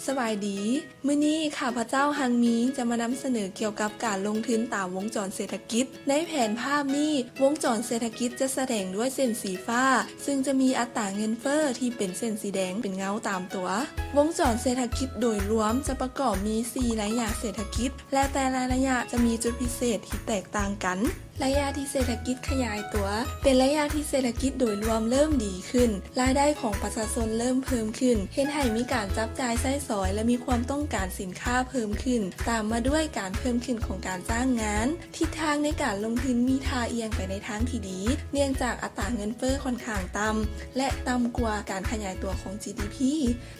สบายดีมื้อนี้ข้าพเจ้าฮังมีจะมานำเสนอเกี่ยวกับการลงทุนตามวงจรเศรษฐกิจในแผนภาพนี้วงจรเศรษฐกิจจะแสดงด้วยเส้นสีฟ้าซึ่งจะมีอัตราเงินเฟ้อที่เป็นเส้นสีแดงเป็นเงาตามตัววงจรเศรษฐกิจโดยรวมจะประกอบมี4ระยะเศรษฐกิจและแต่ละระยะจะมีจุดพิเศษที่แตกต่างกันระยะที่เศรษฐกิจขยายตัวเป็นระยะที่เศรษฐกิจโดยรวมเริ่มดีขึ้นรายได้ของประชาชนเริ่มเพิ่มขึ้นเห็นให้มีการจับจ่ายใช้สอยและมีความต้องการสินค้าเพิ่มขึ้นตามมาด้วยการเพิ่มขึ้นของการจ้างงานทิศทางในการลงทุนมีท่าเอียงไปในทางที่ดีเนื่องจากอัตราเงินเฟ้อค่อนข้างต่ำและต่ำกว่าการขยายตัวของ GDP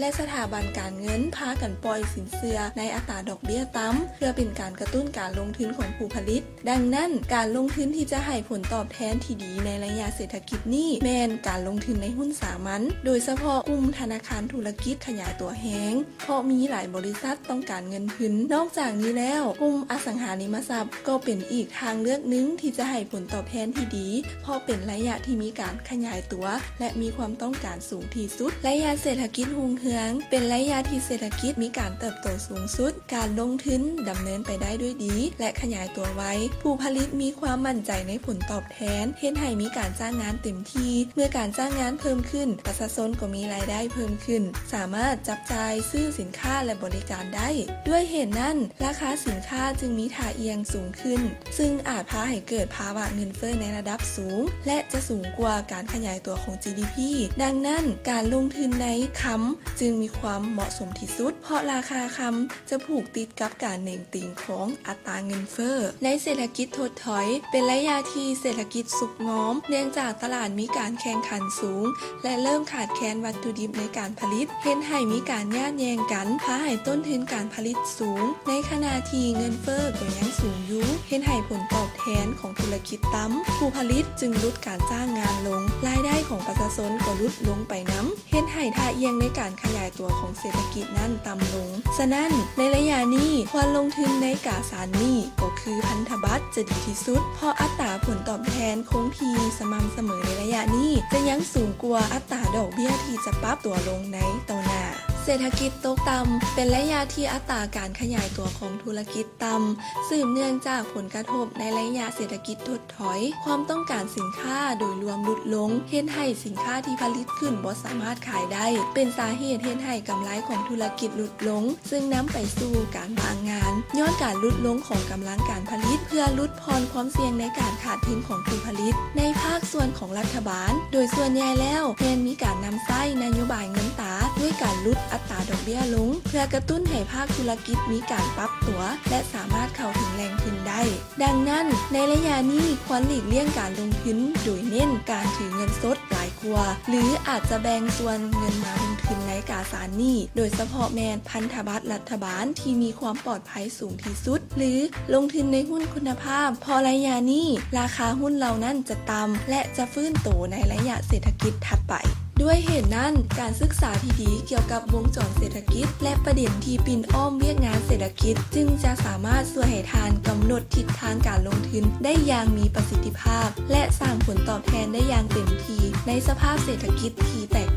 และสถาบันการเงินพากันปล่อยสินเชื่อในอัตราดอกเบี้ยต่ำเพื่อเป็นการกระตุ้นการลงทุนของผู้ผลิตดังนั้นการลงทุนที่จะให้ผลตอบแทนที่ดีในระยะเศรษฐกิจนี้แม่นการลงทุนในหุ้นสามัญโดยเฉพาะกลุ่มธนาคารธุรกิจขยายตัวแฮงเพราะมีหลายบริษัทต้องการเงินทุนนอกจากนี้แล้วกลุ่มอสังหาริมทรัพย์ก็เป็นอีกทางเลือกหนึ่งที่จะให้ผลตอบแทนที่ดีเพราะเป็นระยะที่มีการขยายตัวและมีความต้องการสูงที่สุดระยะเศรษฐกิจรุ่งเรืองเป็นระยะที่เศรษฐกิจมีการเติบโตสูงสุดการลงทุนดำเนินไปได้ด้วยดีและขยายตัวไว้ผู้ผลิตมีความมั่นใจในผลตอบแทนเห็นให้มีการจ้างงานเต็มที่เมื่อการจ้างงานเพิ่มขึ้นประชาชนก็มีรายได้เพิ่มขึ้นสามารถจับจ่ายซื้อสินค้าและบริการได้ด้วยเหตุนั้นราคาสินค้าจึงมีท่าเอียงสูงขึ้นซึ่งอาจพาให้เกิดภาวะเงินเฟ้อในระดับสูงและจะสูงกว่าการขยายตัวของ GDP ดังนั้นการลงทุนในค้ำจึงมีความเหมาะสมที่สุดเพราะราคาค้ำจะผูกติดกับการเหน่งติ่งของอัตราเงินเฟ้อในเศรษฐกิจถดถอยเป็นระยะที่เศรษฐกิจสุกงอมเนื่องจากตลาดมีการแข่งขันสูงและเริ่มขาดแคลนวัตถุดิบในการผลิตเห็นให้มีการย่านแย่งกันพาให้ต้นทุนการผลิตสูงในขณะที่เงินเฟ้อก็ยังสูงอยู่เห็นให้ผลตอบแทนของธุรกิจต่ำผู้ผลิตจึงลดการจ้างงานลงรายได้ของประชาชนก็ลดลงไปน้ำเห็นให้ท่าเอียงในการขยายตัวของเศรษฐกิจนั้นต่ำลงฉะนั้นในระยะนี้ควรลงทุนในตราสารหนี้ก็คือพันธบัตรจะดีที่สุดเพราะอัตราผลตอบแทนคงที่สม่ำเสมอในระยะนี้จะยังสูงกว่าอัตราดอกเบี้ยที่จะปรับตัวลงในต่อหน้าเศรษฐกิจตกต่ำเป็นระยะที่อัตราการขยายตัวของธุรกิจต่ำสืบเนื่องจากผลกระทบในระยะเศรษฐกิจถดถอยความต้องการสินค้าโดยรวมลดลงเห็นให้สินค้าที่ผลิตขึ้นบ่สามารถขายได้เป็นสาเหตุเห็นให้กำไรของธุรกิจลดลงซึ่งนำไปสู่การบางงานย้อนการลดลงของกำลังการผลิตเพื่อลดพรความเสี่ยงในการขาดทุนของผู้ผลิตในภาคส่วนของรัฐบาลโดยส่วนใหญ่แล้วแทนมีการนำใช้นโยบายเงินตราด้วยการลดอัตราดอกเบี้ยลงเพื่อกระตุ้นให้ภาคธุรกิจมีการปรับตัวและสามารถเข้าถึงแหล่งทุนได้ดังนั้นในระยะนี้ควรหลีกเลี่ยงการลงทุนโดยเน้นการถือเงินสดหลายกว่าหรืออาจจะแบ่งส่วนเงินมาลงทุนในตราสารหนี้โดยเฉพาะแมนพันธบัตรรัฐบาลที่มีความปลอดภัยสูงที่สุดหรือลงทุนในหุ้นคุณภาพพอระยะนี้ราคาหุ้นเหล่านั้นจะต่ำและจะฟื้นตัวในระยะเศรษฐกิจถัดไปด้วยเหตุนั้นการศึกษาที่ดีเกี่ยวกับวงจรเศรษฐกิจและประเด็นที่ปิ่นอ้อมเวียกงานเศรษฐกิจจึงจะสามารถช่วยให้ทานกำหนดทิศทางการลงทุนได้อย่างมีประสิทธิภาพและสร้างผลตอบแทนได้อย่างเต็มที่ในสภาพเศรษฐกิจที่แตก